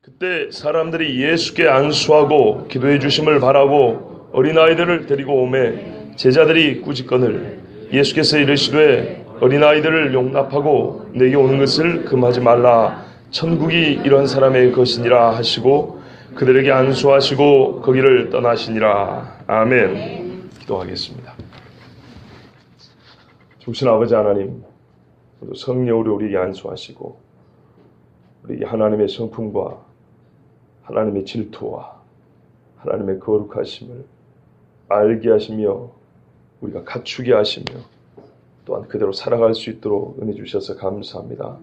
그때 사람들이 예수께 안수하고 기도해 주심을 바라고 어린아이들을 데리고 오매 제자들이 꾸짖거늘 예수께서 이르시되 어린아이들을 용납하고 내게 오는 것을 금하지 말라. 천국이 이런 사람의 것이니라 하시고 그들에게 안수하시고 거기를 떠나시니라. 아멘. 기도하겠습니다. 주신 아버지 하나님, 성령으로 우리에게 안수하시고 우리에게 하나님의 성품과 하나님의 질투와 하나님의 거룩하심을 알게 하시며 우리가 갖추게 하시며 또한 그대로 살아갈 수 있도록 은혜 주셔서 감사합니다.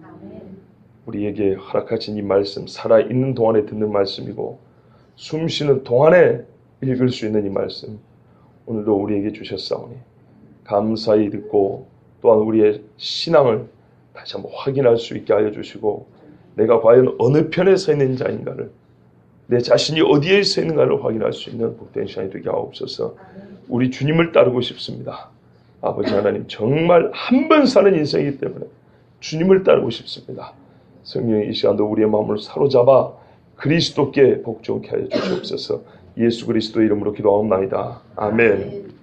우리에게 허락하신 이 말씀, 살아있는 동안에 듣는 말씀이고 숨 쉬는 동안에 읽을 수 있는 이 말씀, 오늘도 우리에게 주셨사오니 감사히 듣고 또한 우리의 신앙을 다시 한번 확인할 수 있게 하여 주시고 내가 과연 어느 편에 서 있는 자인가를, 내 자신이 어디에 서 있는가를 확인할 수 있는 복된 시간이 되게 하옵소서. 우리 주님을 따르고 싶습니다. 아버지 하나님, 정말 한 번 사는 인생이기 때문에 주님을 따르고 싶습니다. 성령이 이 시간도 우리의 마음을 사로잡아 그리스도께 복종케 하여 주시옵소서. 예수 그리스도 이름으로 기도하옵나이다. 아멘.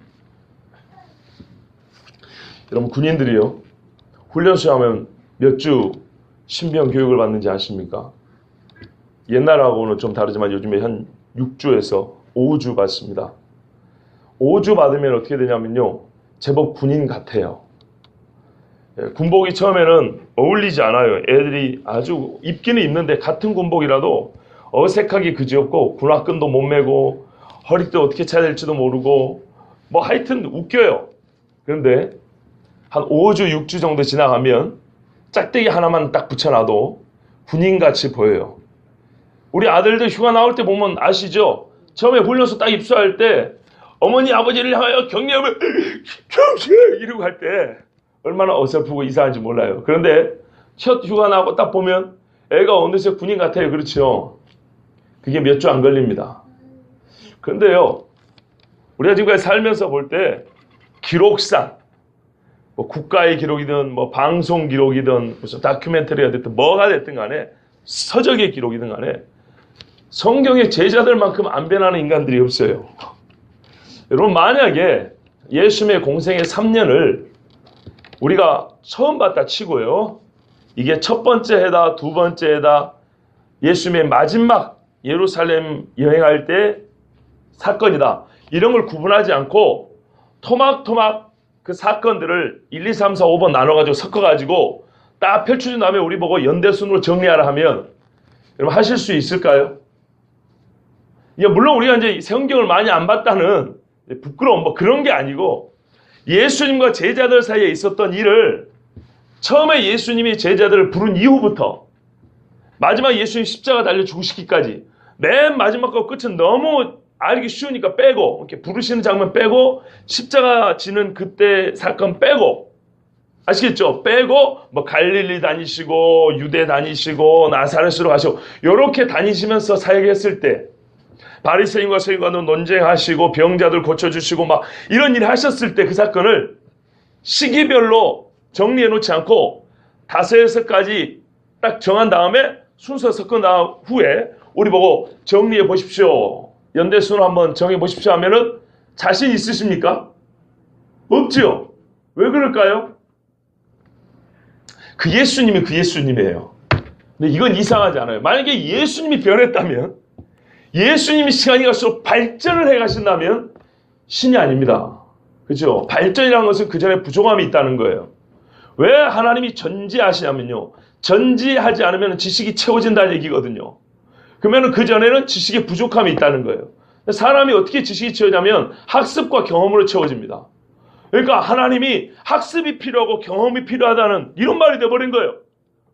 여러분, 군인들이요, 훈련소 하면 몇 주 신병 교육을 받는지 아십니까? 옛날하고는 좀 다르지만 요즘에 한 6주에서 5주 받습니다. 5주 받으면 어떻게 되냐면요, 제법 군인 같아요. 군복이 처음에는 어울리지 않아요. 애들이 아주 입기는 입는데 같은 군복이라도 어색하게 그지없고 군화끈도 못 매고 허리도 어떻게 차야 될지도 모르고 뭐 하여튼 웃겨요. 그런데 한 5주, 6주 정도 지나가면 짝대기 하나만 딱 붙여놔도 군인같이 보여요. 우리 아들들 휴가 나올 때 보면 아시죠? 처음에 훈련소 딱 입소할 때 어머니 아버지를 향하여 경례하면 경례 이러고 할 때 얼마나 어설프고 이상한지 몰라요. 그런데 첫 휴가 나고 딱 보면 애가 어느새 군인 같아요. 그렇죠? 그게 몇 주 안 걸립니다. 그런데요, 우리가 지금까지 살면서 볼 때 기록상 뭐 국가의 기록이든 뭐 방송 기록이든 무슨 다큐멘터리가 됐든 뭐가 됐든 간에 서적의 기록이든 간에 성경의 제자들만큼 안 변하는 인간들이 없어요. 여러분, 만약에 예수님의 공생의 3년을 우리가 처음 봤다 치고요, 이게 첫 번째 해다, 두 번째 해다, 예수님의 마지막 예루살렘 여행할 때 사건이다, 이런 걸 구분하지 않고 토막토막 그 사건들을 1, 2, 3, 4, 5번 나눠가지고 섞어가지고 딱 펼쳐준 다음에 우리 보고 연대순으로 정리하라 하면 여러분 하실 수 있을까요? 이게 물론 우리가 이제 성경을 많이 안 봤다는 부끄러움 뭐 그런 게 아니고, 예수님과 제자들 사이에 있었던 일을 처음에 예수님이 제자들을 부른 이후부터 마지막 예수님 십자가 달려 죽으시기까지 맨 마지막과 끝은 너무 알기 쉬우니까 빼고, 이렇게 부르시는 장면 빼고, 십자가 지는 그때 사건 빼고, 아시겠죠? 빼고 뭐 갈릴리 다니시고 유대 다니시고 나사렛으로 가시고 이렇게 다니시면서 사역했을 때 바리새인과 서기관도 논쟁하시고 병자들 고쳐주시고 막 이런 일 하셨을 때 그 사건을 시기별로 정리해 놓지 않고 5, 6가지 딱 정한 다음에 순서 섞은 후에 우리 보고 정리해 보십시오, 연대순으로 한번 정해 보십시오 하면은 자신 있으십니까? 없죠. 왜 그럴까요? 그 예수님이 그 예수님이에요. 근데 이건 이상하지 않아요. 만약에 예수님이 변했다면, 예수님이 시간이 갈수록 발전을 해가신다면 신이 아닙니다. 그죠? 발전이라는 것은 그 전에 부족함이 있다는 거예요. 왜 하나님이 전지하시냐면요, 전지하지 않으면 지식이 채워진다는 얘기거든요. 그러면 그 전에는 지식의 부족함이 있다는 거예요. 사람이 어떻게 지식이 채워지냐면 학습과 경험으로 채워집니다. 그러니까 하나님이 학습이 필요하고 경험이 필요하다는 이런 말이 돼버린 거예요.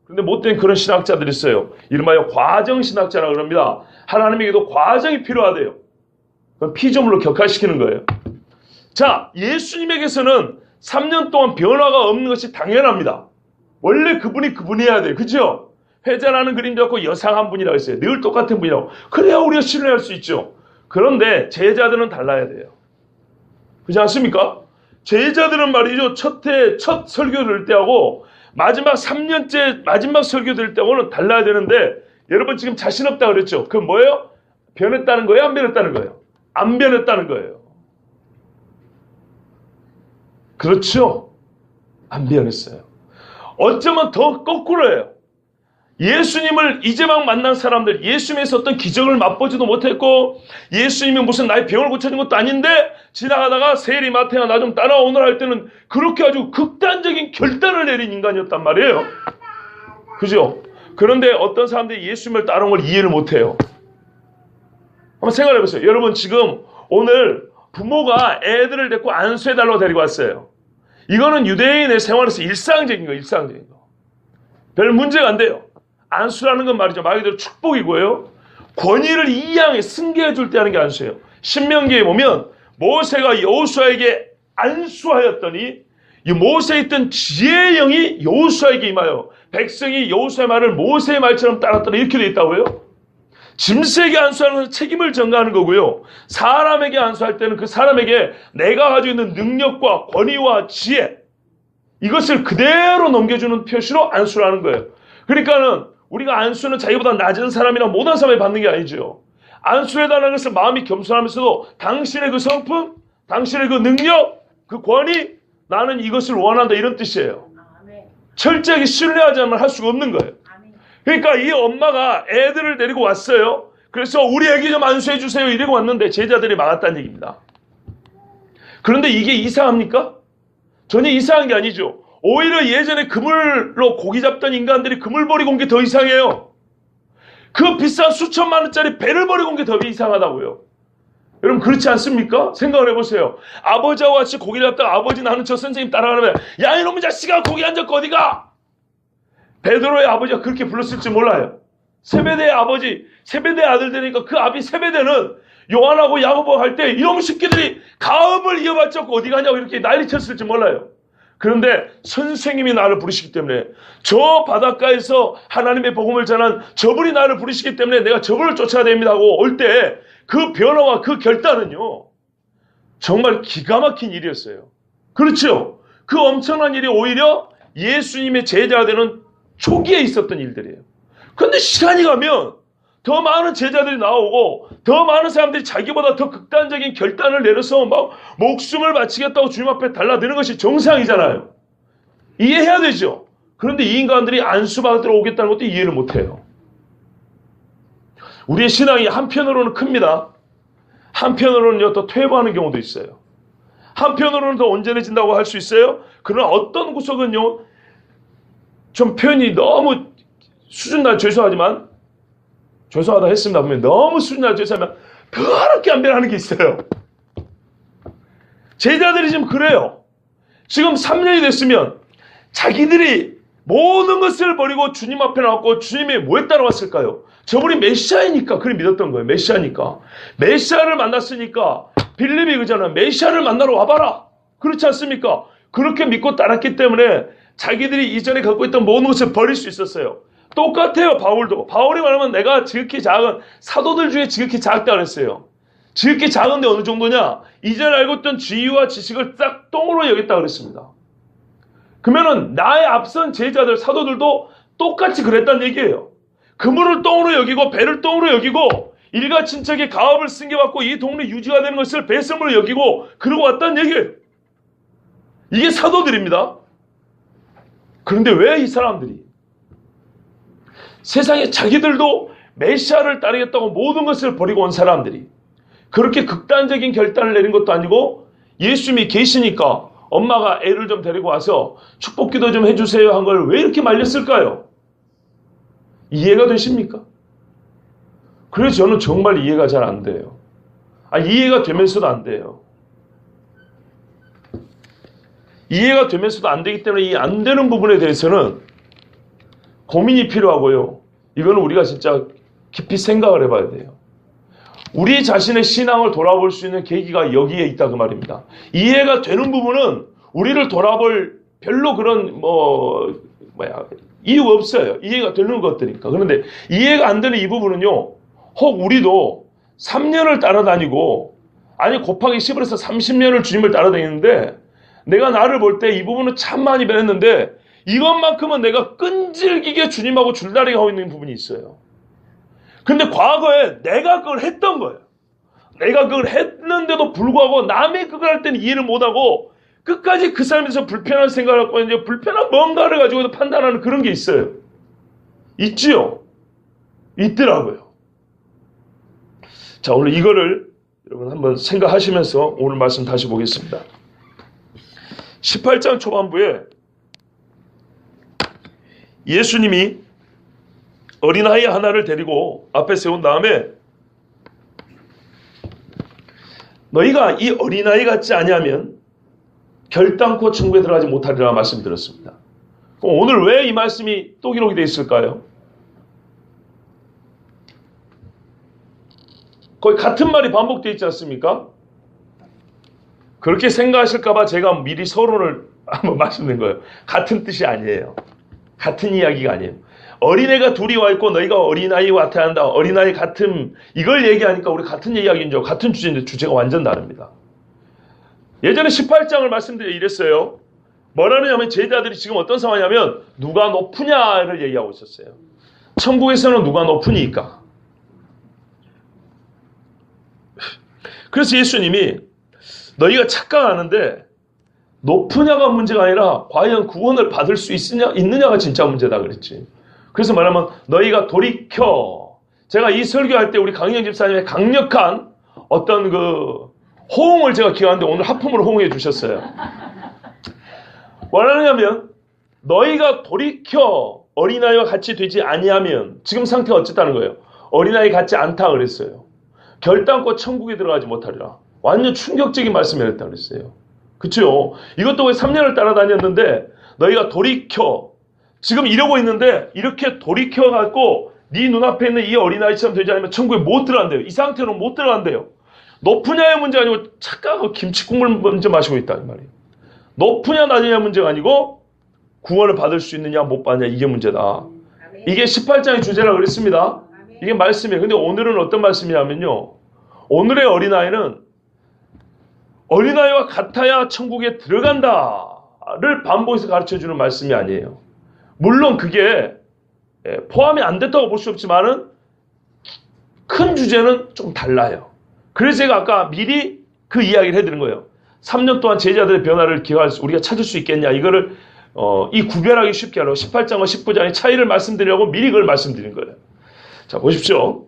그런데 못된 그런 신학자들이 있어요. 이른바여 과정신학자라고 그럽니다. 하나님에게도 과정이 필요하대요. 그럼 피조물로 격화시키는 거예요. 자, 예수님에게서는 3년 동안 변화가 없는 것이 당연합니다. 원래 그분이 그분이어야 돼요. 그죠? 회자라는 그림도 없고 여상한 분이라고 했어요. 늘 똑같은 분이라고. 그래야 우리가 신뢰할 수 있죠. 그런데 제자들은 달라야 돼요. 그렇지 않습니까? 제자들은 말이죠, 첫 설교 될 때하고 마지막 3년째 마지막 설교 될 때하고는 달라야 되는데 여러분 지금 자신 없다 그랬죠? 그건 뭐예요? 변했다는 거예요? 안 변했다는 거예요? 안 변했다는 거예요. 그렇죠? 안 변했어요. 어쩌면 더 거꾸로예요. 예수님을 이제 막 만난 사람들, 예수님에서 어떤 기적을 맛보지도 못했고 예수님이 무슨 나의 병을 고쳐준 것도 아닌데 지나가다가 세리 마태야 나 좀 따라와 오늘 할 때는 그렇게 아주 극단적인 결단을 내린 인간이었단 말이에요. 그죠? 그런데 어떤 사람들이 예수님을 따라온 걸 이해를 못해요. 한번 생각해 보세요. 여러분 지금 오늘 부모가 애들을 데리고 안수해달라고 데리고 왔어요. 이거는 유대인의 생활에서 일상적인 거, 일상적인 거. 별 문제가 안 돼요. 안수라는 건 말이죠. 말 그대로 축복이고요. 권위를 이양해 승계해 줄 때 하는 게 안수예요. 신명기에 보면 모세가 여호수아에게 안수하였더니 이 모세에 있던 지혜의 영이 여호수아에게 임하여 백성이 여호수아의 말을 모세의 말처럼 따랐더니 이렇게 되어 있다고요. 짐승에게 안수하는 것은 책임을 전가하는 거고요. 사람에게 안수할 때는 그 사람에게 내가 가지고 있는 능력과 권위와 지혜 이것을 그대로 넘겨주는 표시로 안수를 하는 거예요. 그러니까는 우리가 안수는 자기보다 낮은 사람이나 못한 사람이 받는 게 아니죠. 안수해달라는 것은 마음이 겸손하면서도 당신의 그 성품, 당신의 그 능력, 그 권위 나는 이것을 원한다 이런 뜻이에요. 철저하게 신뢰하지 않으면 할 수가 없는 거예요. 그러니까 이 엄마가 애들을 데리고 왔어요. 그래서 우리 애기 좀 안수해 주세요 이러고 왔는데 제자들이 막았다는 얘기입니다. 그런데 이게 이상합니까? 전혀 이상한 게 아니죠. 오히려 예전에 그물로 고기 잡던 인간들이 그물 버리고 온 게 더 이상해요. 그 비싼 수천만 원짜리 배를 버리고 온 게 더 이상하다고요. 여러분 그렇지 않습니까? 생각을 해보세요. 아버지와 같이 고기를 잡다가 아버지 나는 저 선생님 따라가면 야 이놈의 자식아 고기 한 적 어디가? 베드로의 아버지가 그렇게 불렀을지 몰라요. 세베대의 아버지, 세베대의 아들 되니까 그 아비 세베대는 요한하고 야고보 할 때 이놈의 새끼들이 가업을 이어받지 않고 어디 가냐고 이렇게 난리쳤을지 몰라요. 그런데 선생님이 나를 부르시기 때문에 저 바닷가에서 하나님의 복음을 전한 저분이 나를 부르시기 때문에 내가 저분을 쫓아야 됩니다 하고 올 때 그 변화와 그 결단은요 정말 기가 막힌 일이었어요. 그렇죠? 그 엄청난 일이 오히려 예수님의 제자가 되는 초기에 있었던 일들이에요. 그런데 시간이 가면 더 많은 제자들이 나오고 더 많은 사람들이 자기보다 더 극단적인 결단을 내려서 막 목숨을 바치겠다고 주님 앞에 달라드는 것이 정상이잖아요. 이해해야 되죠. 그런데 이 인간들이 안수받으러 오겠다는 것도 이해를 못해요. 우리의 신앙이 한편으로는 큽니다. 한편으로는요 또 퇴보하는 경우도 있어요. 한편으로는 더 온전해진다고 할 수 있어요. 그러나 어떤 구석은요 좀 표현이 너무 수준 낮 죄송하지만 죄송하다 했습니다. 보면 너무 수준 낮 죄송하면 더럽게 안 변하는 게 있어요. 제자들이 지금 그래요. 지금 3년이 됐으면 자기들이 모든 것을 버리고 주님 앞에 나왔고 주님이 왜 따라왔을까요? 저분이 메시아이니까 그를 믿었던 거예요. 메시아니까. 메시아를 만났으니까 빌립이 그잖아요. 메시아를 만나러 와봐라. 그렇지 않습니까? 그렇게 믿고 따랐기 때문에 자기들이 이전에 갖고 있던 모든 것을 버릴 수 있었어요. 똑같아요. 바울도. 바울이 말하면 내가 지극히 작은 사도들 중에 지극히 작다 그랬어요. 지극히 작은데 어느 정도냐? 이전에 알고 있던 지위와 지식을 딱 똥으로 여겼다 그랬습니다. 그러면은 나의 앞선 제자들 사도들도 똑같이 그랬다는 얘기예요. 그물을 똥으로 여기고 배를 똥으로 여기고 일가 친척의 가업을 승계받고 이 동네 유지가 되는 것을 배설물로 여기고 그러고 왔다는 얘기예요. 이게 사도들입니다. 그런데 왜 이 사람들이 세상에 자기들도 메시아를 따르겠다고 모든 것을 버리고 온 사람들이 그렇게 극단적인 결단을 내린 것도 아니고 예수님이 계시니까 엄마가 애를 좀 데리고 와서 축복기도 좀 해주세요 한 걸 왜 이렇게 말렸을까요? 이해가 되십니까? 그래서 저는 정말 이해가 잘 안 돼요. 이해가 되면서도 안 돼요. 이해가 되면서도 안 되기 때문에 이 안 되는 부분에 대해서는 고민이 필요하고요. 이거는 우리가 진짜 깊이 생각을 해봐야 돼요. 우리 자신의 신앙을 돌아볼 수 있는 계기가 여기에 있다 그 말입니다. 이해가 되는 부분은 우리를 돌아볼 별로 그런 이유가 없어요. 이해가 되는 것들이니까. 그런데 이해가 안 되는 이 부분은요. 혹 우리도 3년을 따라다니고 아니 곱하기 10을 해서 30년을 주님을 따라다니는데 내가 나를 볼 때 이 부분은 참 많이 변했는데 이것만큼은 내가 끈질기게 주님하고 줄다리기 하고 있는 부분이 있어요. 근데 과거에 내가 그걸 했던 거예요. 내가 그걸 했는데도 불구하고 남이 그걸 할 때는 이해를 못하고 끝까지 그 사람에 대해서 불편한 생각을 갖고 이제 불편한 뭔가를 가지고 판단하는 그런 게 있어요. 있지요? 있더라고요. 자, 오늘 이거를 여러분 한번 생각하시면서 오늘 말씀 다시 보겠습니다. 18장 초반부에 예수님이 어린아이 하나를 데리고 앞에 세운 다음에 너희가 이 어린아이 같지 아니하면 결단코 천국에 들어가지 못하리라 말씀드렸습니다. 오늘 왜 이 말씀이 또 기록이 되어 있을까요? 거의 같은 말이 반복되어 있지 않습니까? 그렇게 생각하실까봐 제가 미리 서론을 한번 말씀드린 거예요. 같은 뜻이 아니에요. 같은 이야기가 아니에요. 어린애가 둘이 와 있고 너희가 어린아이와 같아야 한다. 어린아이 같은 이걸 얘기하니까 우리 같은 이야기인 줄 같은 주제인데 주제가 완전 다릅니다. 예전에 18장을 말씀드려 이랬어요. 뭐라느냐면 제자들이 지금 어떤 상황이냐면 누가 높으냐를 얘기하고 있었어요. 천국에서는 누가 높으니까. 그래서 예수님이 너희가 착각하는데 높으냐가 문제가 아니라 과연 구원을 받을 수 있느냐가 진짜 문제다 그랬지. 그래서 말하면 너희가 돌이켜. 제가 이 설교할 때 우리 강희영 집사님의 강력한 어떤 그 호응을 제가 기억하는데 오늘 하품으로 호응해 주셨어요. 뭐라느냐면 너희가 돌이켜 어린아이와 같이 되지 아니하면 지금 상태가 어쨌다는 거예요. 어린아이 같지 않다 그랬어요. 결단코 천국에 들어가지 못하리라. 완전 충격적인 말씀을 했다 그랬어요. 그렇죠? 이것도 왜 3년을 따라다녔는데 너희가 돌이켜 지금 이러고 있는데 이렇게 돌이켜갖고 네 눈앞에 있는 이 어린아이처럼 되지 않으면 천국에 못 들어간대요. 이 상태로는 못 들어간대요. 높으냐의 문제가 아니고 착각하고 김치국물 먼저 마시고 있다 이 말이에요. 높으냐 낮으냐 문제가 아니고 구원을 받을 수 있느냐 못 받느냐 이게 문제다. 이게 18장의 주제라고 그랬습니다. 이게 말씀이에요. 근데 오늘은 어떤 말씀이냐면요. 오늘의 어린아이는 어린아이와 같아야 천국에 들어간다를 반복해서 가르쳐주는 말씀이 아니에요. 물론 그게 포함이 안 됐다고 볼 수 없지만은 큰 주제는 좀 달라요. 그래서 제가 아까 미리 그 이야기를 해드린 거예요. 3년 동안 제자들의 변화를 우리가 찾을 수 있겠냐. 이거를 이 구별하기 쉽게 하려고 18장과 19장의 차이를 말씀드리려고 미리 그걸 말씀드린 거예요. 자 보십시오.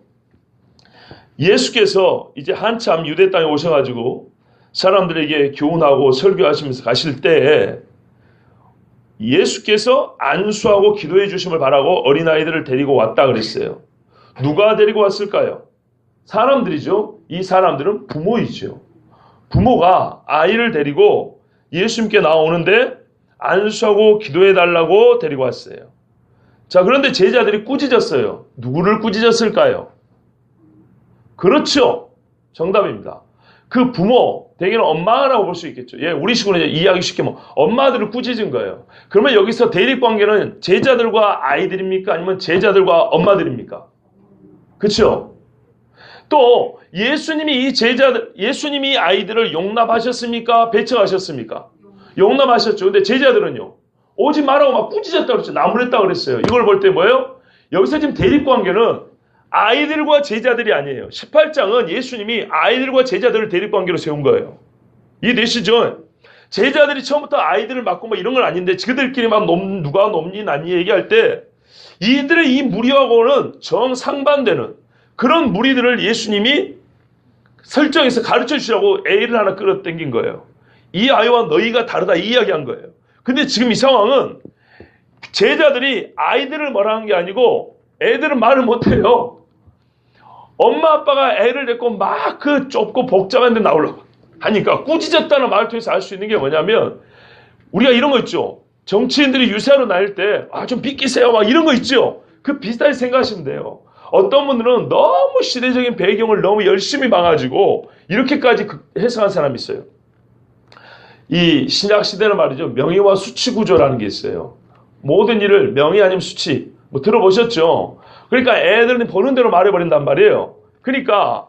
예수께서 이제 한참 유대 땅에 오셔가지고 사람들에게 교훈하고 설교하시면서 가실 때 예수께서 안수하고 기도해 주심을 바라고 어린아이들을 데리고 왔다 그랬어요. 누가 데리고 왔을까요? 사람들이죠. 이 사람들은 부모이죠. 부모가 아이를 데리고 예수님께 나오는데 안수하고 기도해 달라고 데리고 왔어요. 자, 그런데 제자들이 꾸짖었어요. 누구를 꾸짖었을까요? 그렇죠. 정답입니다. 그 부모, 대개는 엄마라고 볼 수 있겠죠. 예, 우리 식으로 이해하기 쉽게 뭐 엄마들을 꾸짖은 거예요. 그러면 여기서 대립관계는 제자들과 아이들입니까? 아니면 제자들과 엄마들입니까? 그렇죠. 또 예수님이 아이들을 용납하셨습니까? 배척하셨습니까? 용납하셨죠. 근데 제자들은요. 오지 말라고 막 꾸짖었다고 그랬죠. 나무랬다고 그랬어요. 이걸 볼 때 뭐예요? 여기서 지금 대립관계는 아이들과 제자들이 아니에요. 18장은 예수님이 아이들과 제자들을 대립관계로 세운 거예요. 이해되시죠? 제자들이 처음부터 아이들을 맡고 뭐 이런 건 아닌데 그들끼리 막 누가 높니 낮니 얘기할 때 이들의 이 무리하고는 정상반되는 그런 무리들을 예수님이 설정해서 가르쳐 주시라고 애를 하나 끌어당긴 거예요. 이 아이와 너희가 다르다 이 이야기한 거예요. 근데 지금 이 상황은 제자들이 아이들을 뭐라 한 게 아니고 애들은 말을 못해요. 엄마 아빠가 애를 데리고 막 그 좁고 복잡한 데 나오려고 하니까 꾸짖었다는 말을 통해서 알 수 있는 게 뭐냐면 우리가 이런 거 있죠. 정치인들이 유세하러 다닐 때 좀 비키세요 막 이런 거 있죠. 그 비슷하게 생각하시면 돼요. 어떤 분들은 너무 시대적인 배경을 너무 열심히 봐가지고 이렇게까지 해석한 사람이 있어요. 이 신약 시대는 말이죠. 명예와 수치 구조라는 게 있어요. 모든 일을 명예 아니면 수치 뭐 들어보셨죠? 그러니까 애들은 보는 대로 말해버린단 말이에요. 그러니까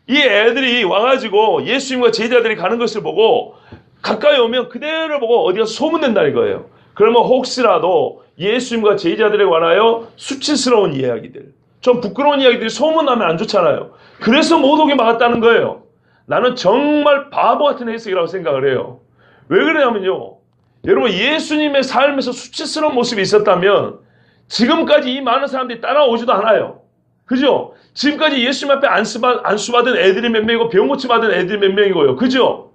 이 애들이 와가지고 예수님과 제자들이 가는 것을 보고 가까이 오면 그대로 보고 어디 가서 소문낸다는 거예요. 그러면 혹시라도 예수님과 제자들에 관하여 수치스러운 이야기들 좀 부끄러운 이야기들이 소문나면 안 좋잖아요. 그래서 못 오게 막았다는 거예요. 나는 정말 바보 같은 해석이라고 생각을 해요. 왜 그러냐면요. 여러분, 예수님의 삶에서 수치스러운 모습이 있었다면 지금까지 이 많은 사람들이 따라오지도 않아요. 그죠? 지금까지 예수님 앞에 안수받은 애들이 몇 명이고 병 고침 받은 애들이 몇 명이고요. 그죠?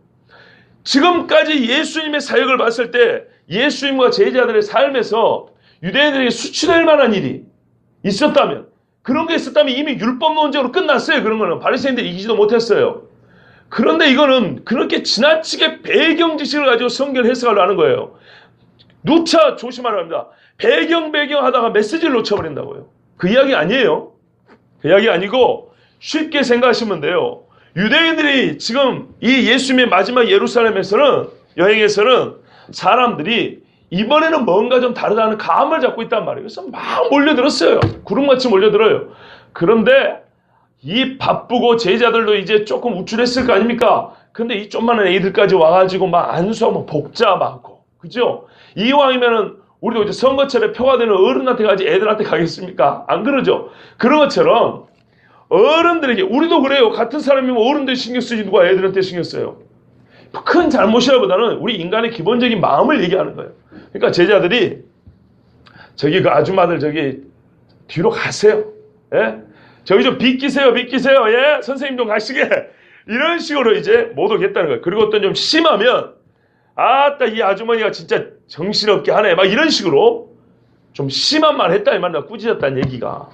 지금까지 예수님의 사역을 봤을 때 예수님과 제자들의 삶에서 유대인들에게 수치될 만한 일이 있었다면, 그런 게 있었다면 이미 율법 논쟁으로 끝났어요. 그런 거는 바리새인들이 이기지도 못했어요. 그런데 이거는 그렇게 지나치게 배경 지식을 가지고 성경 해석을 하는 거예요. 누차 조심하라 합니다. 배경 하다가 메시지를 놓쳐버린다고요. 그 이야기 아니에요. 그 이야기 아니고 쉽게 생각하시면 돼요. 유대인들이 지금 이 예수님의 마지막 예루살렘에서는, 여행에서는 사람들이 이번에는 뭔가 좀 다르다는 감을 잡고 있단 말이에요. 그래서 막 몰려들었어요. 구름같이 몰려들어요. 그런데 이 바쁘고 제자들도 이제 조금 우쭐했을 거 아닙니까? 근데 이 좀만한 애들까지 와가지고 막 안수하고 복잡하고, 그죠? 이왕이면은 우리도 이제 선거철에 표가 되는 어른한테 가지 애들한테 가겠습니까? 안 그러죠? 그런 것처럼 어른들에게, 우리도 그래요. 같은 사람이면 어른들 신경 쓰지 누가 애들한테 신경 써요. 큰 잘못이라보다는 우리 인간의 기본적인 마음을 얘기하는 거예요. 그러니까 제자들이 저기 그 아줌마들 저기 뒤로 가세요. 예? 저기 좀 비키세요. 예? 선생님 좀 가시게. 이런 식으로 이제 못 오겠다는 거예요. 그리고 또 좀 심하면, 아따, 이 아주머니가 진짜 정신없게 하네. 막 이런 식으로 좀 심한 말 했다, 이 말이야. 꾸짖었다는 얘기가.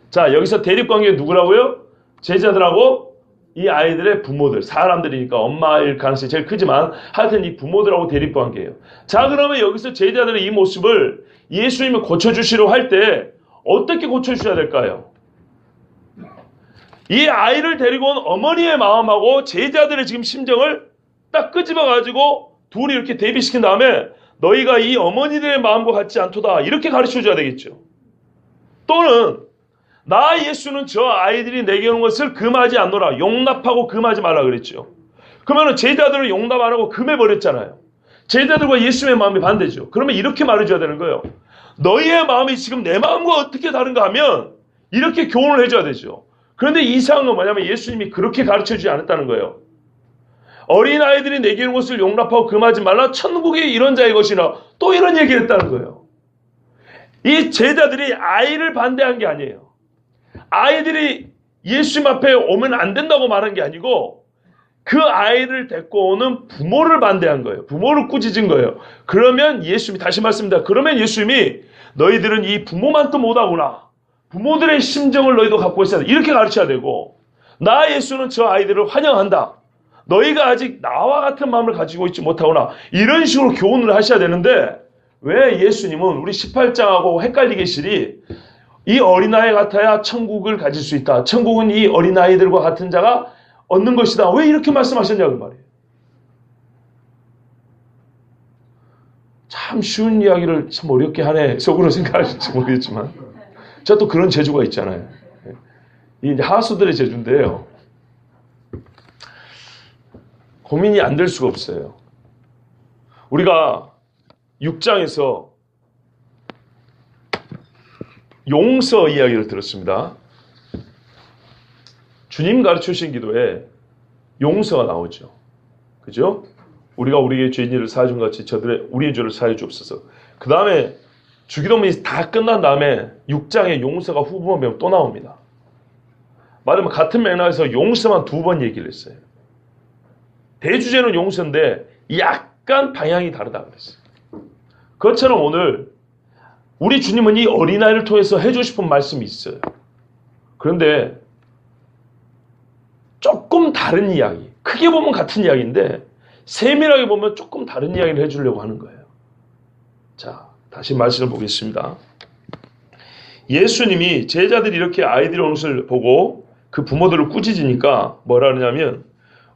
자, 여기서 대립관계 누구라고요? 제자들하고 이 아이들의 부모들, 사람들이니까 엄마일 가능성이 제일 크지만 하여튼 이 부모들하고 대립관계예요. 자, 그러면 여기서 제자들의 이 모습을 예수님이 고쳐주시려 할 때 어떻게 고쳐주셔야 될까요? 이 아이를 데리고 온 어머니의 마음하고 제자들의 지금 심정을 딱 끄집어가지고 둘이 이렇게 대비시킨 다음에 너희가 이 어머니들의 마음과 같지 않도다, 이렇게 가르쳐줘야 되겠죠. 또는 나 예수는 저 아이들이 내게 오는 것을 금하지 않노라, 용납하고 금하지 말라 그랬죠. 그러면 제자들은 용납 안 하고 금해버렸잖아요. 제자들과 예수님의 마음이 반대죠. 그러면 이렇게 말해줘야 되는 거예요. 너희의 마음이 지금 내 마음과 어떻게 다른가 하면 이렇게 교훈을 해줘야 되죠. 그런데 이상한 건 뭐냐면 예수님이 그렇게 가르쳐주지 않았다는 거예요. 어린아이들이 내게 오는 것을 용납하고 금하지 말라, 천국이 이런 자의 것이나, 또 이런 얘기를 했다는 거예요. 이 제자들이 아이를 반대한 게 아니에요. 아이들이 예수님 앞에 오면 안 된다고 말한 게 아니고 그 아이를 데리고 오는 부모를 반대한 거예요. 부모를 꾸짖은 거예요. 그러면 예수님이, 다시 말씀드립니다. 그러면 예수님이 너희들은 이 부모만 또 못하구나, 부모들의 심정을 너희도 갖고 있어야 돼, 이렇게 가르쳐야 되고, 나 예수는 저 아이들을 환영한다, 너희가 아직 나와 같은 마음을 가지고 있지 못하구나, 이런 식으로 교훈을 하셔야 되는데, 왜 예수님은 우리 18장하고 헷갈리게 시리 이 어린아이 같아야 천국을 가질 수 있다, 천국은 이 어린아이들과 같은 자가 얻는 것이다, 왜 이렇게 말씀하셨냐고 말이에요. 참 쉬운 이야기를 참 어렵게 하네 속으로 생각하실지 모르겠지만 제가 또 그런 재주가 있잖아요. 이 하수들의 재주인데요, 고민이 안 될 수가 없어요. 우리가 6장에서 용서 이야기를 들었습니다. 주님 가르치신 기도에 용서가 나오죠. 그죠? 우리가 우리에게 죄인을 사해 준 같이 저들의 우리의 죄를 사해 주옵소서. 그 다음에 주기도문이 다 끝난 다음에 6장에 용서가 후보만 배우면 또 나옵니다. 말하면 같은 맥락에서 용서만 2번 얘기를 했어요. 대주제는 용서인데 약간 방향이 다르다 그랬어요. 그것처럼 오늘 우리 주님은 이 어린아이를 통해서 해주고 싶은 말씀이 있어요. 그런데 조금 다른 이야기, 크게 보면 같은 이야기인데 세밀하게 보면 조금 다른 이야기를 해주려고 하는 거예요. 자, 다시 말씀을 보겠습니다. 예수님이 제자들이 이렇게 아이들이 오는 것을 보고 그 부모들을 꾸짖으니까 뭐라 그러냐면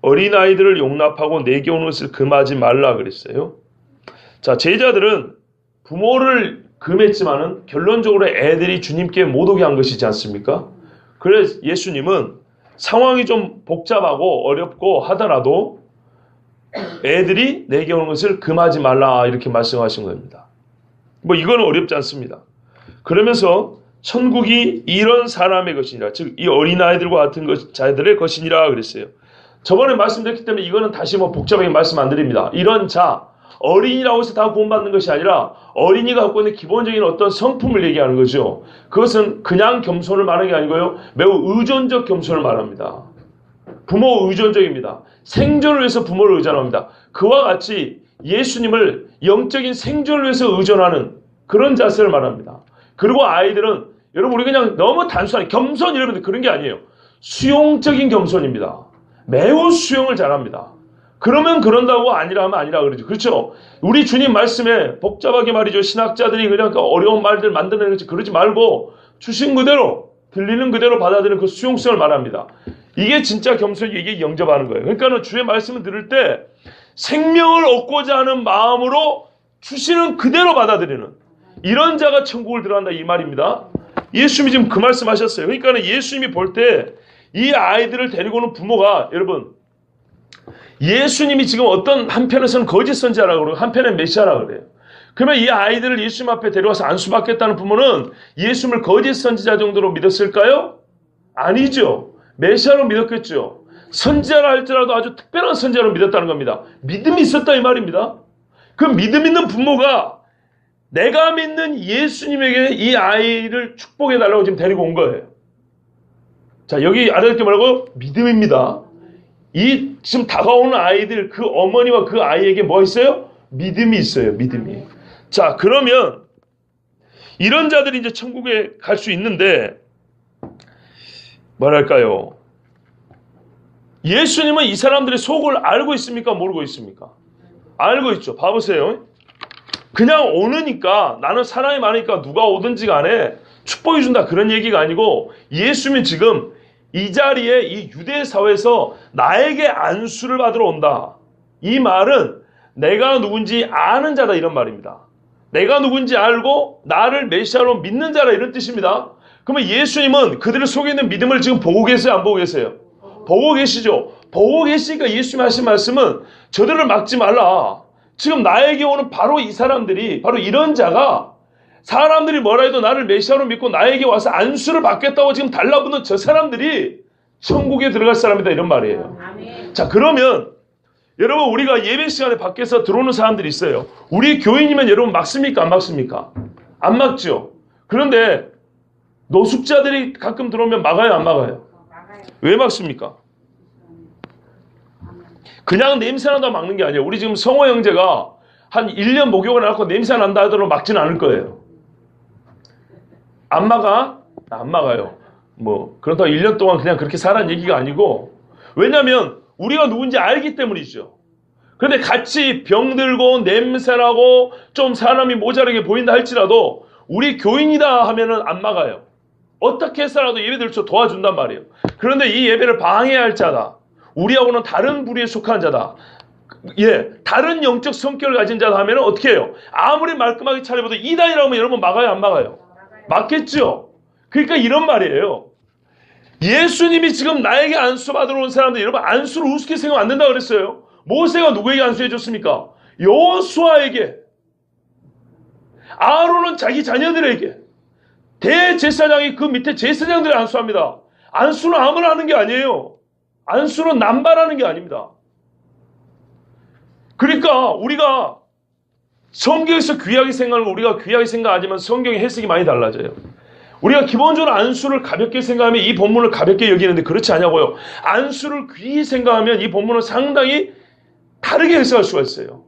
어린아이들을 용납하고 내게 오는 것을 금하지 말라 그랬어요. 자, 제자들은 부모를 금했지만은 결론적으로 애들이 주님께 못 오게 한 것이지 않습니까? 그래서 예수님은 상황이 좀 복잡하고 어렵고 하더라도 애들이 내게 오는 것을 금하지 말라 이렇게 말씀하신 겁니다. 뭐 이거는 어렵지 않습니다. 그러면서 천국이 이런 사람의 것이니라. 즉 이 어린아이들과 같은 자들의 것이니라 그랬어요. 저번에 말씀드렸기 때문에 이거는 다시 복잡하게 말씀 안 드립니다. 이런 자, 어린이라고 해서 다 구원받는 것이 아니라 어린이가 갖고 있는 기본적인 어떤 성품을 얘기하는 거죠. 그것은 그냥 겸손을 말하는 게 아니고요. 매우 의존적 겸손을 말합니다. 부모 의존적입니다. 생존을 위해서 부모를 의존합니다. 그와 같이 예수님을 영적인 생존을 위해서 의존하는 그런 자세를 말합니다. 그리고 아이들은 여러분 우리 그냥 너무 단순한 겸손 이러면 그런 게 아니에요. 수용적인 겸손입니다. 매우 수용을 잘합니다. 그러면 그런다고 아니라 하면 아니라 그러죠. 그렇죠? 우리 주님 말씀에 복잡하게 말이죠. 신학자들이 그냥 어려운 말들 만드는 거지 그러지 말고 주신 그대로 들리는 그대로 받아들이는 그 수용성을 말합니다. 이게 진짜 겸손이 이게 영접하는 거예요. 그러니까는 주의 말씀을 들을 때 생명을 얻고자 하는 마음으로 주시는 그대로 받아들이는 이런 자가 천국을 들어간다 이 말입니다. 예수님이 지금 그 말씀하셨어요. 그러니까는 예수님이 볼 때 이 아이들을 데리고 오는 부모가 여러분 예수님이 지금 어떤 한편에서는 거짓 선지자라고 그러고 한편에 메시아라고 그래요. 그러면 이 아이들을 예수님 앞에 데려와서 안수받겠다는 부모는 예수님을 거짓 선지자 정도로 믿었을까요? 아니죠. 메시아로 믿었겠죠. 선지자라 할지라도 아주 특별한 선지자로 믿었다는 겁니다. 믿음이 있었다 이 말입니다. 그 믿음 있는 부모가 내가 믿는 예수님에게 이 아이를 축복해달라고 지금 데리고 온 거예요. 자, 여기 알아둘 게 뭐라고? 믿음입니다. 이 지금 다가오는 아이들 그 어머니와 그 아이에게 뭐 있어요? 믿음이 있어요. 믿음이. 자, 그러면 이런 자들이 이제 천국에 갈 수 있는데 뭐랄까요? 예수님은 이 사람들의 속을 알고 있습니까? 모르고 있습니까? 알고 있죠. 봐보세요. 그냥 오느니까 나는 사람이 많으니까 누가 오든지 간에 축복해 준다 그런 얘기가 아니고 예수님이 지금 이 자리에 이 유대 사회에서 나에게 안수를 받으러 온다. 이 말은 내가 누군지 아는 자다 이런 말입니다. 내가 누군지 알고 나를 메시아로 믿는 자라 이런 뜻입니다. 그러면 예수님은 그들의 속에 있는 믿음을 지금 보고 계세요? 안 보고 계세요? 보고 계시죠? 보고 계시니까 예수님이 하신 말씀은 저들을 막지 말라. 지금 나에게 오는 바로 이 사람들이 바로 이런 자가 사람들이 뭐라 해도 나를 메시아로 믿고 나에게 와서 안수를 받겠다고 지금 달라붙는 저 사람들이 천국에 들어갈 사람이다 이런 말이에요. 자, 그러면 여러분 우리가 예배 시간에 밖에서 들어오는 사람들이 있어요. 우리 교인이면 여러분 막습니까? 안 막습니까? 안 막죠. 그런데 노숙자들이 가끔 들어오면 막아요? 안 막아요? 왜 막습니까? 그냥 냄새난다 막는 게 아니에요. 우리 지금 성호 형제가 한 1년 목욕을 해놓고 냄새 난다 하더라도 막지는 않을 거예요. 안 막아? 안 막아요. 그렇다고 1년 동안 그냥 그렇게 살라는 얘기가 아니고 왜냐하면 우리가 누군지 알기 때문이죠. 그런데 같이 병들고 냄새나고 좀 사람이 모자라게 보인다 할지라도 우리 교인이다 하면은 안 막아요. 어떻게 해서라도 예배 드릴 수 도와준단 말이에요. 그런데 이 예배를 방해해야 할 자다. 우리하고는 다른 부류에 속한 자다. 다른 영적 성격을 가진 자다 하면 어떻게 해요? 아무리 말끔하게 차려봐도 이단이라고 하면 여러분 막아요? 안 막아요? 막겠죠? 그러니까 이런 말이에요. 예수님이 지금 나에게 안수 받으러 온 사람들 여러분 안수를 우습게 생각하면 안 된다고 그랬어요. 모세가 누구에게 안수해 줬습니까? 여호수아에게. 아론은 자기 자녀들에게. 대제사장이 그 밑에 제사장들을 안수합니다. 안수는 아무나 하는 게 아니에요. 안수는 남발하는 게 아닙니다. 그러니까 우리가 성경에서 귀하게 생각하는 거 우리가 귀하게 생각하지만 성경의 해석이 많이 달라져요. 우리가 기본적으로 안수를 가볍게 생각하면 이 본문을 가볍게 여기는데 그렇지 않냐고요. 안수를 귀히 생각하면 이 본문은 상당히 다르게 해석할 수가 있어요.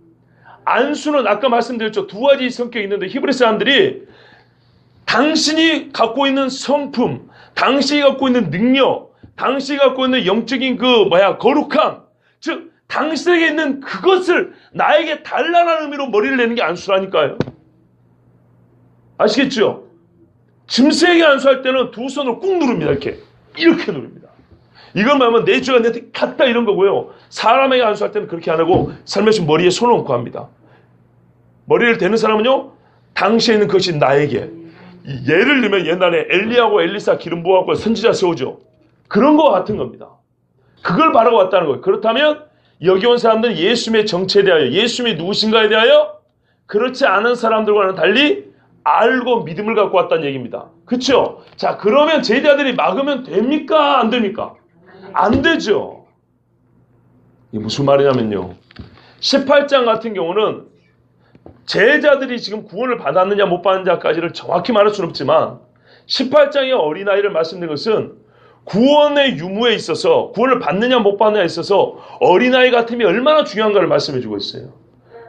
안수는 아까 말씀드렸죠. 두 가지 성격이 있는데 히브리 사람들이 당신이 갖고 있는 성품, 당신이 갖고 있는 능력, 당신이 갖고 있는 영적인 거룩함, 즉 당신에게 있는 그것을 나에게 달라는 의미로 머리를 내는 게 안수라니까요. 아시겠죠? 짐승에게 안수할 때는 두 손으로 꾹 누릅니다. 이렇게 누릅니다. 이건 말하면 내 죄가 내한테 갔다 이런 거고요. 사람에게 안수할 때는 그렇게 안 하고 살며시 머리에 손을 얹고 합니다. 머리를 대는 사람은요, 당시에 있는 것이 나에게. 예를 들면 옛날에 엘리야하고 엘리사 기름 부어갖고 선지자 세우죠. 그런 거와 같은 겁니다. 그걸 바라고 왔다는 거예요. 그렇다면 여기 온 사람들은 예수님의 정체에 대하여, 예수님이 누구신가에 대하여 그렇지 않은 사람들과는 달리 알고 믿음을 갖고 왔다는 얘기입니다. 그렇죠? 자, 그러면 제자들이 막으면 됩니까? 안 됩니까? 안 되죠. 이게 무슨 말이냐면요. 18장 같은 경우는 제자들이 지금 구원을 받았느냐 못 받았느냐까지를 정확히 말할 수는 없지만 18장의 어린아이를 말씀드린 것은 구원의 유무에 있어서 구원을 받느냐 못 받느냐에 있어서 어린아이 같음이 얼마나 중요한가를 말씀해 주고 있어요.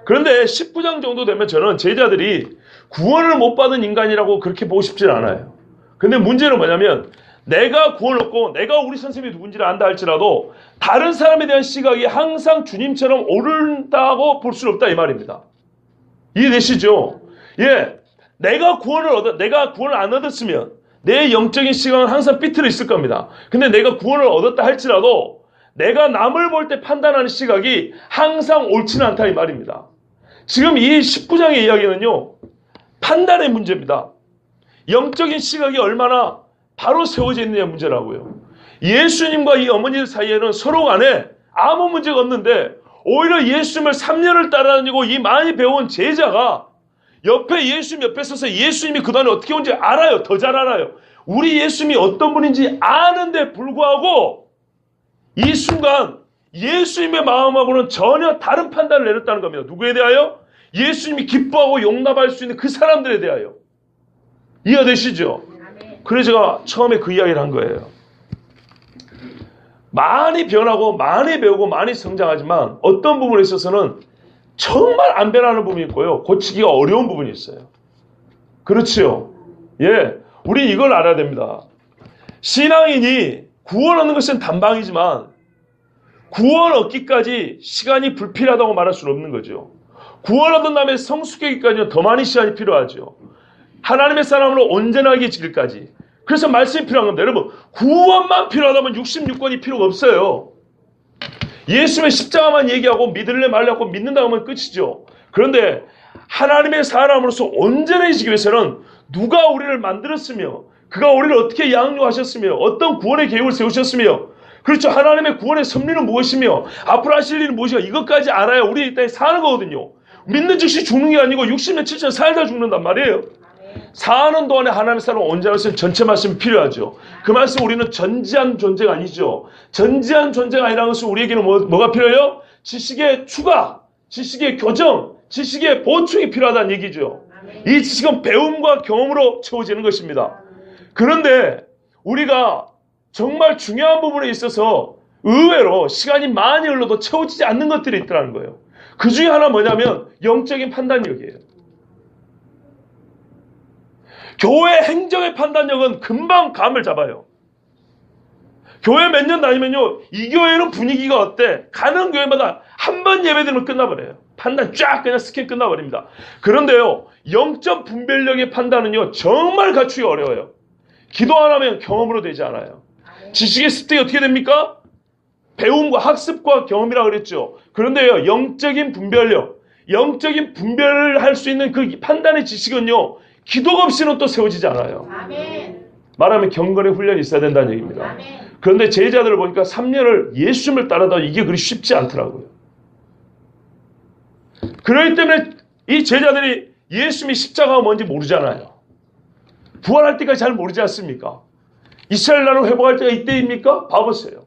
그런데 19장 정도 되면 저는 제자들이 구원을 못 받은 인간이라고 그렇게 보고 싶진 않아요. 근데 문제는 뭐냐면 내가 구원을 얻고 내가 우리 선생님이 누군지를 안다 할지라도 다른 사람에 대한 시각이 항상 주님처럼 옳다고 볼 수는 없다 이 말입니다. 이해되시죠? 예, 내가 구원을 안 얻었으면 내 영적인 시각은 항상 삐뚤어 있을 겁니다. 근데 내가 구원을 얻었다 할지라도 내가 남을 볼 때 판단하는 시각이 항상 옳지는 않다 이 말입니다. 지금 이 19장의 이야기는요, 판단의 문제입니다. 영적인 시각이 얼마나 바로 세워져 있느냐 문제라고요. 예수님과 이 어머니 사이에는 서로 간에 아무 문제가 없는데 오히려 예수님을 3년을 따라다니고 이 많이 배운 제자가 옆에 예수님 옆에 서서 예수님이 그동안에 어떻게 온지 알아요. 더 잘 알아요. 우리 예수님이 어떤 분인지 아는데 불구하고 이 순간 예수님의 마음하고는 전혀 다른 판단을 내렸다는 겁니다. 누구에 대하여? 예수님이 기뻐하고 용납할 수 있는 그 사람들에 대하여. 이해가 되시죠? 그래서 제가 처음에 그 이야기를 한 거예요. 많이 변하고 많이 배우고 많이 성장하지만 어떤 부분에 있어서는 정말 안 변하는 부분이 있고요. 고치기가 어려운 부분이 있어요. 그렇지요? 예, 우리 이걸 알아야 됩니다. 신앙인이 구원 얻는 것은 단방이지만 구원 얻기까지 시간이 불필요하다고 말할 수는 없는 거죠. 구원 얻은 다음에 성숙하기까지는 더 많은 시간이 필요하죠. 하나님의 사람으로 온전하게 지기까지. 그래서 말씀이 필요한 겁니다. 여러분, 구원만 필요하다면 66권이 필요가 없어요. 예수님의 십자가만 얘기하고 믿을래 말려고 믿는다고 하면 끝이죠. 그런데 하나님의 사람으로서 온전해지기 위해서는 누가 우리를 만들었으며 그가 우리를 어떻게 양육하셨으며 어떤 구원의 계획을 세우셨으며 그렇죠. 하나님의 구원의 섭리는 무엇이며 앞으로 하실 일은 무엇이며 이것까지 알아야 우리 이 땅에 사는 거거든요. 믿는 즉시 죽는 게 아니고 60년 70년 살다 죽는단 말이에요. 사는 동안에 하나님의 사람 온전하신 전체 말씀이 필요하죠. 그 말씀 우리는 전지한 존재가 아니죠. 전지한 존재가 아니라는 것은 우리에게는 뭐가 필요해요? 지식의 추가, 지식의 교정, 지식의 보충이 필요하다는 얘기죠. 이 지식은 배움과 경험으로 채워지는 것입니다. 그런데 우리가 정말 중요한 부분에 있어서 의외로 시간이 많이 흘러도 채워지지 않는 것들이 있더라는 거예요. 그 중에 하나 뭐냐면 영적인 판단력이에요. 교회 행정의 판단력은 금방 감을 잡아요. 교회 몇 년 다니면요, 이 교회는 분위기가 어때? 가는 교회마다 한 번 예배드리면 끝나버려요. 판단 쫙 그냥 스캔 끝나버립니다. 그런데요, 영적 분별력의 판단은요, 정말 갖추기 어려워요. 기도 안 하면 경험으로 되지 않아요. 지식의 습득이 어떻게 됩니까? 배움과 학습과 경험이라고 그랬죠. 그런데요, 영적인 분별력, 영적인 분별을 할 수 있는 그 판단의 지식은요, 기도가 없이는 또 세워지지 않아요. 아멘. 말하면 경건의 훈련이 있어야 된다는 얘기입니다. 아멘. 그런데 제자들을 보니까 3년을 예수님을 따라다 이게 그리 쉽지 않더라고요. 그렇기 때문에 이 제자들이 예수님이 십자가가 뭔지 모르잖아요. 부활할 때까지 잘 모르지 않습니까? 이스라엘 나라를 회복할 때가 이때입니까? 봐보세요.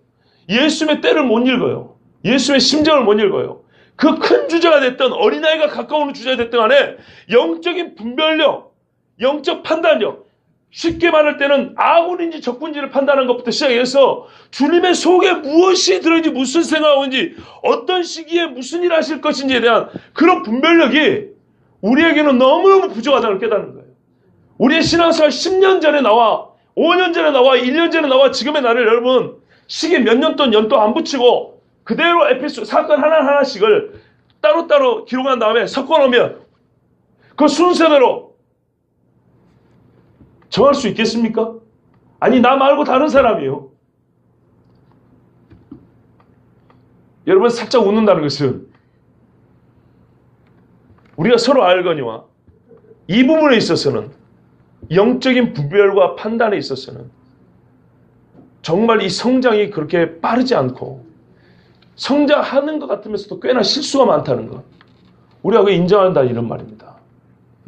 예수님의 때를 못 읽어요. 예수님의 심정을 못 읽어요. 그 큰 주제가 됐던 어린아이가 가까운 주제가 됐던 간에 영적인 분별력, 영적 판단력, 쉽게 말할 때는 아군인지 적군지를 판단하는 것부터 시작해서 주님의 속에 무엇이 들어있는지 무슨 생각하는지 어떤 시기에 무슨 일을 하실 것인지에 대한 그런 분별력이 우리에게는 너무너무 부족하다는 걸 깨닫는 거예요. 우리의 신앙생활 10년 전에 나와 5년 전에 나와 1년 전에 나와 지금의 나를 여러분 시기 몇 년 또 연도 안 붙이고 그대로 에피소드 사건 하나하나씩을 따로따로 기록한 다음에 섞어놓으면 그 순서대로 정할 수 있겠습니까? 아니 나 말고 다른 사람이요. 여러분 살짝 웃는다는 것은 우리가 서로 알거니와 이 부분에 있어서는 영적인 분별과 판단에 있어서는 정말 이 성장이 그렇게 빠르지 않고 성장하는 것 같으면서도 꽤나 실수가 많다는 것. 우리가 그걸 인정한다 이런 말입니다.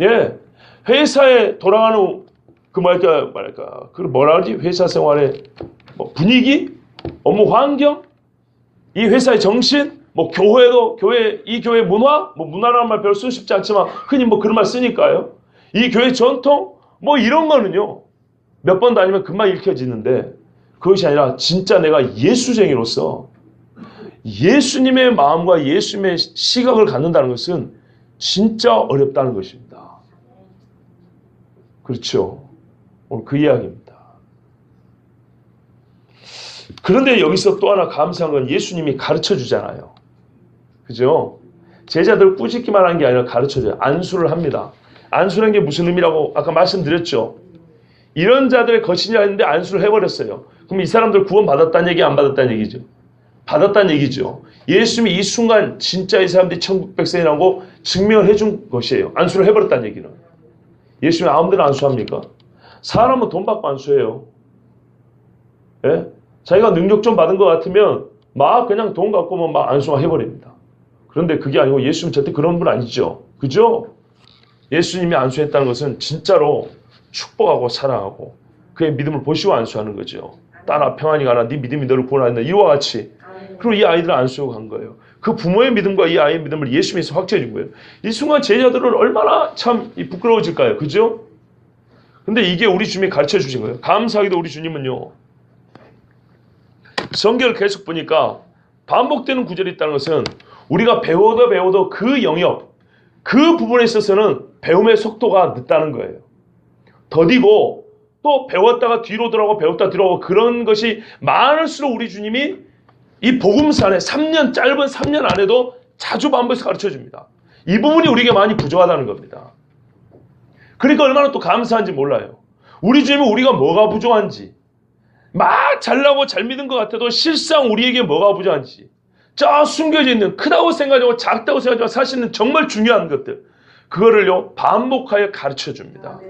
예, 회사에 돌아가는 그 그 뭐라 그러지? 회사 생활의 뭐 분위기, 업무 환경, 이 회사의 정신, 뭐 이 교회 문화, 뭐 문화라는 말 별로 쓰고 싶지 않지만 흔히 뭐 그런 말 쓰니까요. 이 교회 전통, 뭐 이런 거는요. 몇 번 다니면 금방 읽혀지는데 그것이 아니라 진짜 내가 예수쟁이로서 예수님의 마음과 예수님의 시각을 갖는다는 것은 진짜 어렵다는 것입니다. 그렇죠. 오늘 그 이야기입니다. 그런데 여기서 또 하나 감사한 건 예수님이 가르쳐 주잖아요. 그죠? 제자들 꾸짖기만 한 게 아니라 가르쳐줘요. 안수를 합니다. 안수라는 게 무슨 의미라고 아까 말씀드렸죠. 이런 자들의 것이냐 했는데 안수를 해버렸어요. 그럼 이 사람들 구원 받았다는 얘기 안 받았다는 얘기죠? 받았다는 얘기죠. 예수님이 이 순간 진짜 이 사람들이 천국 백성이라고 증명을 해준 것이에요. 안수를 해버렸다는 얘기는. 예수님이 아무데나 안수합니까? 사람은 돈 받고 안수해요. 예? 자기가 능력 좀 받은 것 같으면 막 그냥 돈 갖고 막 안수만 해버립니다. 그런데 그게 아니고 예수님 절대 그런 분 아니죠. 그죠? 예수님이 안수했다는 것은 진짜로 축복하고 사랑하고 그의 믿음을 보시고 안수하는 거죠. 딸아 평안히 가라. 네 믿음이 너를 구원하였다. 이와 같이. 그리고 이 아이들을 안수하고 간 거예요. 그 부모의 믿음과 이 아이의 믿음을 예수님에서 확증해 준 거예요. 이 순간 제자들은 얼마나 참 부끄러워질까요? 그죠? 근데 이게 우리 주님이 가르쳐 주신 거예요. 감사하게도 우리 주님은요. 성경을 계속 보니까 반복되는 구절이 있다는 것은 우리가 배워도 그 영역, 그 부분에 있어서는 배움의 속도가 늦다는 거예요. 더디고 또 배웠다가 뒤로 돌아오고 배웠다 뒤로 오고 그런 것이 많을수록 우리 주님이 이 복음서 안에 짧은 3년 안에도 자주 반복해서 가르쳐줍니다. 이 부분이 우리에게 많이 부족하다는 겁니다. 그러니까 얼마나 또 감사한지 몰라요. 우리 주님은 우리가 뭐가 부족한지 막 잘나고 잘 믿은 것 같아도 실상 우리에게 뭐가 부족한지 저 숨겨져 있는 크다고 생각하고 작다고 생각하고 사실은 정말 중요한 것들 그거를요 반복하여 가르쳐줍니다.